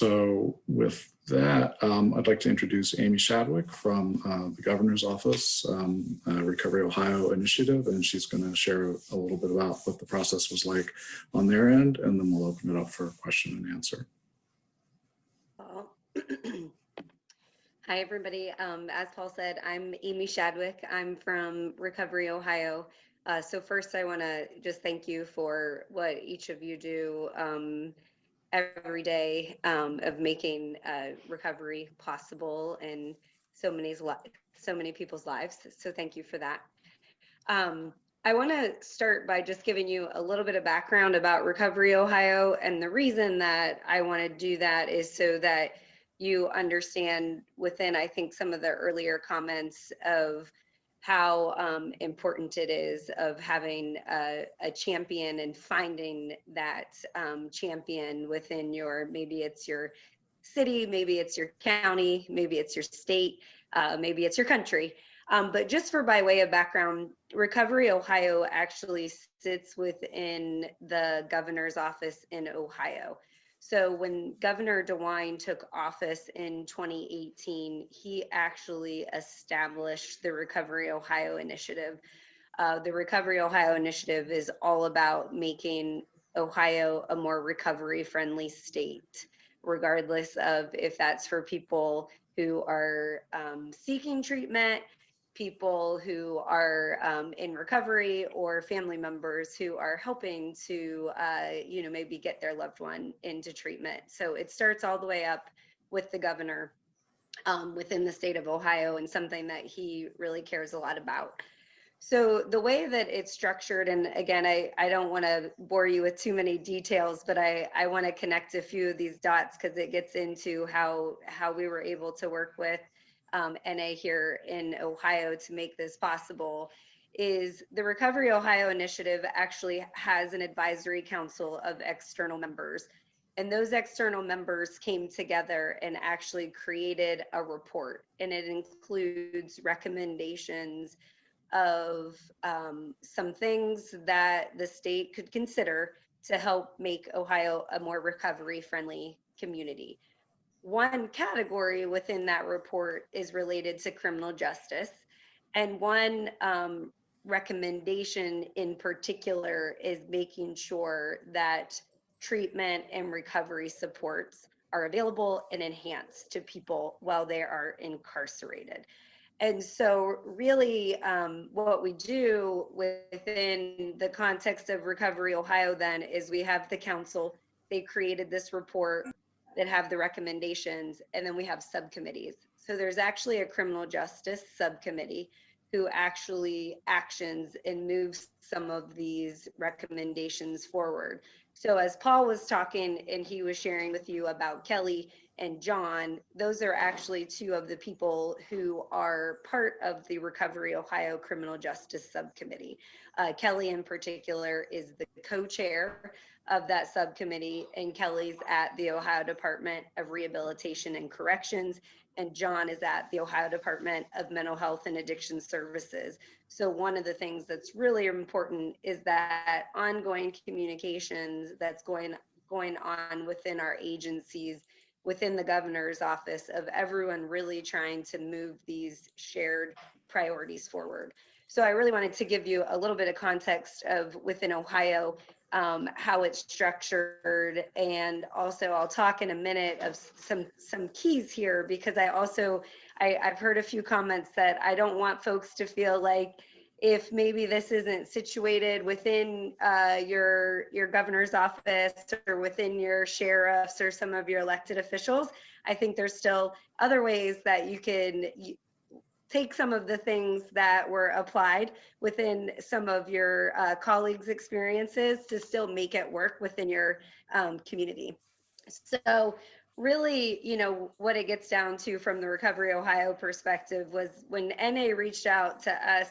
So with that, I'd like to introduce Amy Shadwick from the Governor's Office, Recovery Ohio initiative, and she's going to share a little bit about what the process was like on their end, and then we'll open it up for question and answer. Hi, everybody. As Paul said, I'm Amy Shadwick. I'm from Recovery Ohio. So first, I want to just thank you for what each of you do every day of making recovery possible in so many people's lives. So thank you for that. I want to start by just giving you a little bit of background about Recovery Ohio, and the reason that I want to do that is so that you understand within, I think, some of the earlier comments of how important it is of having a champion and finding that champion within maybe it's your city, maybe it's your county, maybe it's your state, maybe it's your country. But just for by way of background, Recovery Ohio actually sits within the governor's office in Ohio. So when Governor DeWine took office in 2018, he actually established the Recovery Ohio initiative. The Recovery Ohio initiative is all about making Ohio a more recovery-friendly state, regardless of if that's for people who are seeking treatment, people who are in recovery, or family members who are helping to, maybe get their loved one into treatment. So it starts all the way up with the governor within the state of Ohio, and something that he really cares a lot about. So the way that it's structured, and again, I don't want to bore you with too many details, but I want to connect a few of these dots because it gets into how we were able to work with NA here in Ohio to make this possible. Is the Recovery Ohio initiative actually has an advisory council of external members. And those external members came together and actually created a report, and it includes recommendations of some things that the state could consider to help make Ohio a more recovery-friendly community. One category within that report is related to criminal justice, and one recommendation in particular is making sure that treatment and recovery supports are available and enhanced to people while they are incarcerated. And so really what we do within the context of Recovery Ohio then is we have the council. They created this report that have the recommendations, and then we have subcommittees. So there's actually a criminal justice subcommittee who actually actions and moves some of these recommendations forward. So as Paul was talking and he was sharing with you about Kelly and John, those are actually two of the people who are part of the Recovery Ohio Criminal Justice Subcommittee. Kelly in particular is the co-chair of that subcommittee, and Kelly's at the Ohio Department of Rehabilitation and Corrections, and John is at the Ohio Department of Mental Health and Addiction Services. So one of the things that's really important is that ongoing communications that's going on within our agencies, within the governor's office, of everyone really trying to move these shared priorities forward. So I really wanted to give you a little bit of context of within Ohio, how it's structured, and also I'll talk in a minute of some keys here, because I've heard a few comments that I don't want folks to feel like if maybe this isn't situated within your governor's office or within your sheriffs or some of your elected officials. I think there's still other ways that you can take some of the things that were applied within some of your colleagues' experiences to still make it work within your community. So really, what it gets down to from the Recovery Ohio perspective was when NA reached out to us,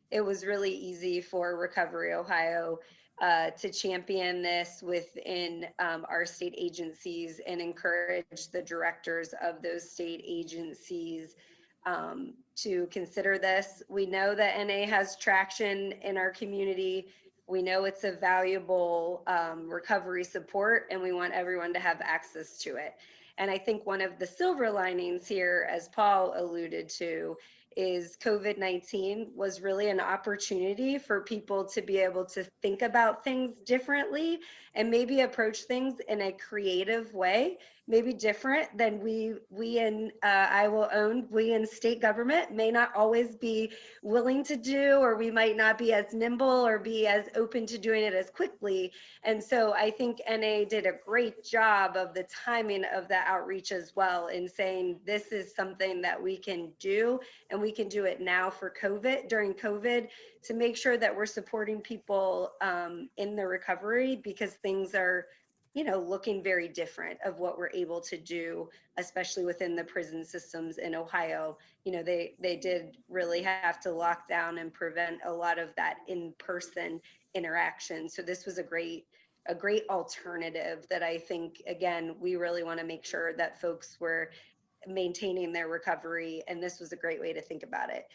it was really easy for Recovery Ohio to champion this within our state agencies and encourage the directors of those state agencies to consider this. We know that NA has traction in our community. We know it's a valuable recovery support, and we want everyone to have access to it. And I think one of the silver linings here, as Paul alluded to, is COVID-19 was really an opportunity for people to be able to think about things differently and maybe approach things in a creative way, maybe different than we in I will own, we in state government may not always be willing to do, or we might not be as nimble or be as open to doing it as quickly. And so I think NA did a great job of the timing of the outreach as well, in saying this is something that we can do, and we can do it now for COVID, during COVID, to make sure that we're supporting people in the recovery, because things are, you know, looking very different of what we're able to do, especially within the prison systems in Ohio. You know, they did really have to lock down and prevent a lot of that in-person interaction. So this was a great alternative that I think, again, we really want to make sure that folks were maintaining their recovery, and this was a great way to think about it.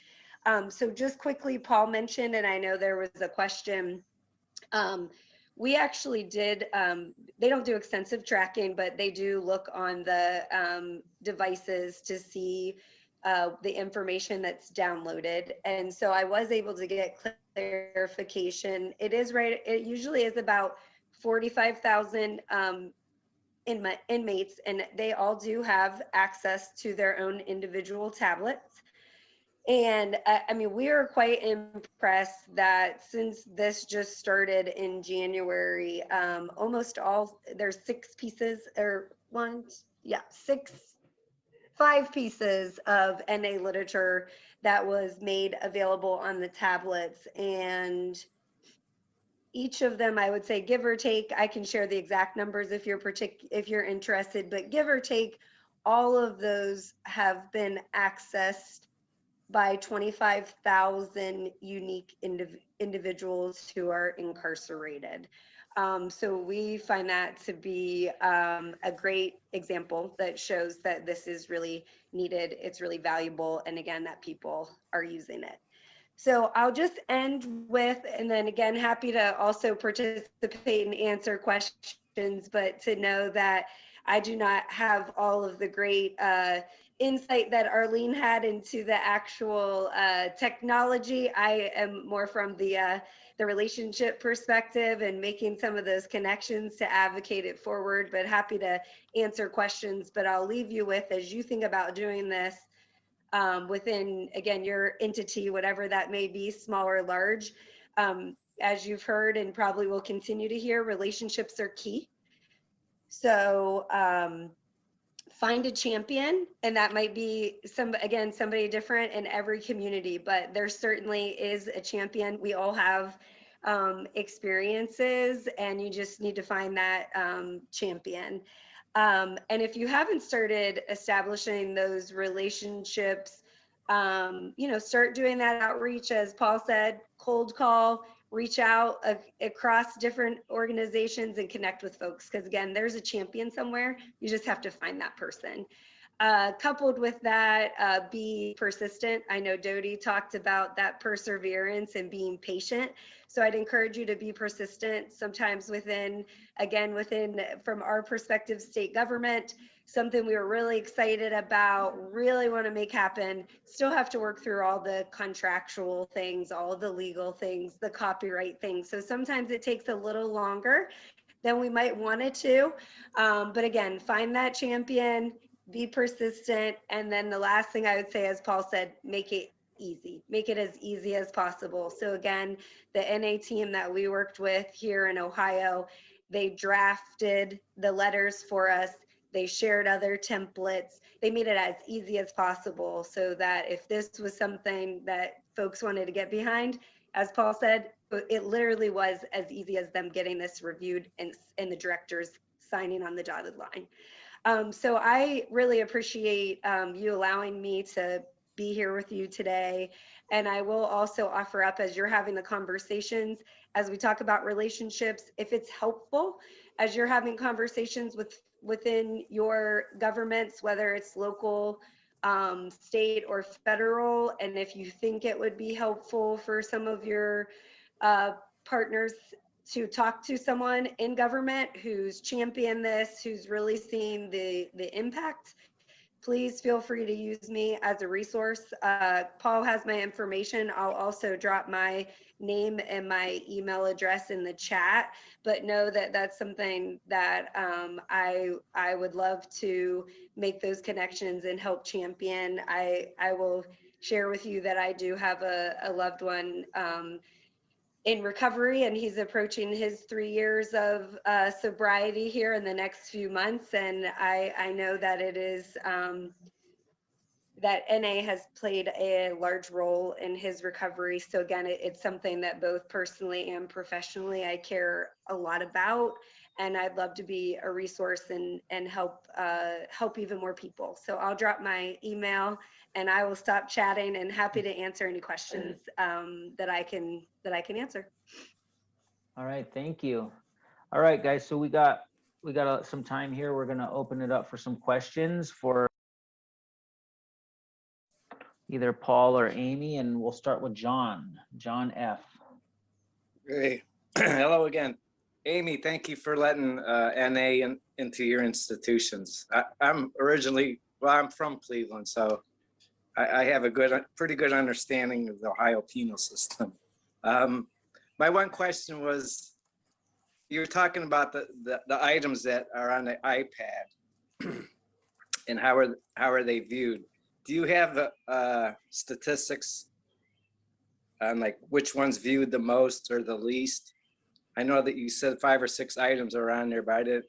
So just quickly, Paul mentioned, and I know there was a question, we actually did, they don't do extensive tracking, but they do look on the devices to see the information that's downloaded. And so I was able to get clarification. It is right, it usually is about 45,000 inmates, and they all do have access to their own individual tablets. And I mean, we are quite impressed that since this just started in January, almost all, there's 6 pieces, or one, yeah, 5 pieces of NA literature that was made available on the tablets. And each of them, I would say, give or take, I can share the exact numbers if you're interested, but give or take, all of those have been accessed by 25,000 unique individuals who are incarcerated. So we find that to be a great example that shows that this is really needed, it's really valuable, and again, that people are using it. So I'll just end with, and then again, happy to also participate and answer questions, but to know that I do not have all of the great insight that Arlene had into the actual technology. I am more from the relationship perspective and making some of those connections to advocate it forward, but happy to answer questions. But I'll leave you with, as you think about doing this, within, again, your entity, whatever that may be, small or large. As you've heard and probably will continue to hear, relationships are key. So find a champion, and that might be somebody different in every community, but there certainly is a champion. We all have experiences, and you just need to find that champion. And if you haven't started establishing those relationships, start doing that outreach, as Paul said, cold call, reach out across different organizations and connect with folks. Because again, there's a champion somewhere. You just have to find that person. Coupled with that, be persistent. I know Dodie talked about that perseverance and being patient. So I'd encourage you to be persistent. Sometimes within, from our perspective, state government, something we were really excited about, really want to make happen, still have to work through all the contractual things, all the legal things, the copyright things. So sometimes it takes a little longer than we might want it to. But again, find that champion, be persistent. And then the last thing I would say, as Paul said, make it easy. Make it as easy as possible. So again, the NA team that we worked with here in Ohio, they drafted the letters for us. They shared other templates. They made it as easy as possible so that if this was something that folks wanted to get behind, as Paul said, it literally was as easy as them getting this reviewed and the directors signing on the dotted line. So I really appreciate you allowing me to be here with you today. And I will also offer up, as you're having the conversations, as we talk about relationships, if it's helpful, as you're having conversations within your governments, whether it's local, state, or federal, and if you think it would be helpful for some of your partners to talk to someone in government who's championed this, who's really seen the impact, please feel free to use me as a resource. Paul has my information. I'll also drop my name and my email address in the chat, but know that that's something that I would love to make those connections and help champion. I will share with you that I do have a loved one in recovery, and he's approaching his 3 years of sobriety here in the next few months. And I know that it is that NA has played a large role in his recovery. So again, it's something that both personally and professionally I care a lot about, and I'd love to be a resource and help even more people. So I'll drop my email, and I will stop chatting, and happy to answer any questions that I can answer. All right, thank you. All right, guys, so we got some time here. We're going to open it up for some questions for either Paul or Amy, and we'll start with John F. Hey, hello again. Amy, thank you for letting NA into your institutions. I'm from Cleveland, so I have a pretty good understanding of the Ohio penal system. My one question was, you were talking about the items that are on the iPad and how are they viewed? Do you have statistics on like which ones viewed the most or the least? I know that you said 5 or 6 items are on there, but I didn't,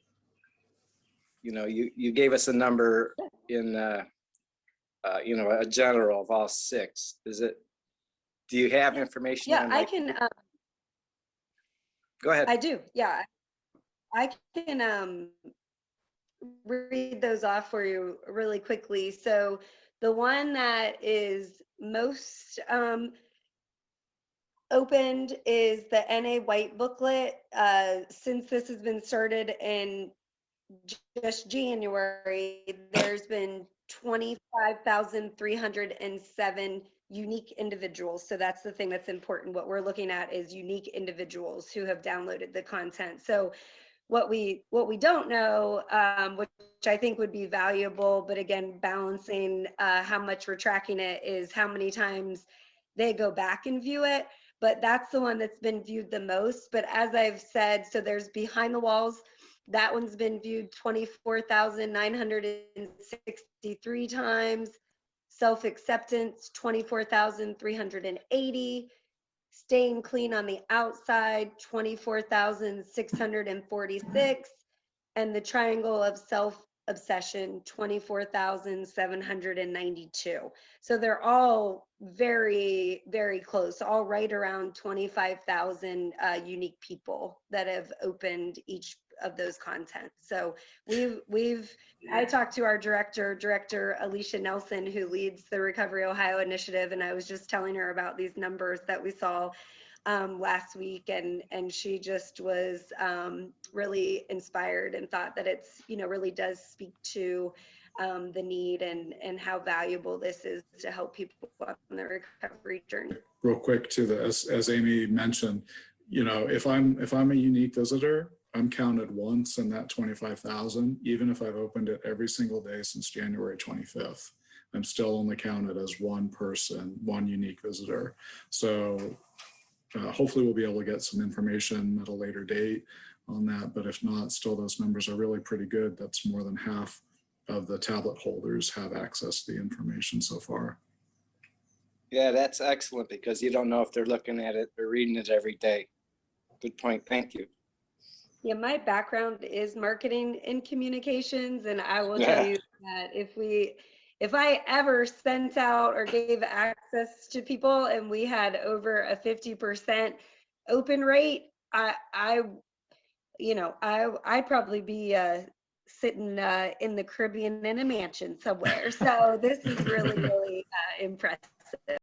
you gave us a number in, a general of all 6. Do you have information? Yeah, on, I can. Go ahead. I do. Yeah, I can read those off for you really quickly. So the one that is most opened is the NA white booklet. Since this has been started in just January, there's been 25,307 unique individuals. So that's the thing that's important. What we're looking at is unique individuals who have downloaded the content. So what we don't know, which I think would be valuable, but again, balancing how much we're tracking it, is how many times they go back and view it. But that's the one that's been viewed the most. But as I've said, so there's Behind the Walls. That one's been viewed 24,963 times. Self-Acceptance, 24,380. Staying Clean on the Outside, 24,646. And The Triangle of Self-Obsession, 24,792. So they're all very, very close, all right around 25,000 unique people that have opened each of those content. So I talked to our director Alicia Nelson, who leads the Recovery Ohio initiative, and I was just telling her about these numbers that we saw last week, and she just was really inspired and thought that it's, really does speak to the need and how valuable this is to help people on their recovery journey. Real quick to this, as Amy mentioned, if I'm a unique visitor, I'm counted once in that 25,000, even if I've opened it every single day since January 25th. I'm still only counted as one person, one unique visitor. So hopefully we'll be able to get some information at a later date on that. But if not, still those numbers are really pretty good. That's more than half of the tablet holders have access to the information so far. Yeah, that's excellent, because you don't know if they're looking at it or reading it every day. Good point. Thank you. Yeah, my background is marketing and communications, and I will tell you that if I ever sent out or gave access to people and we had over a 50% open rate, I'd probably be sitting in the Caribbean in a mansion somewhere. So this is really, really impressive.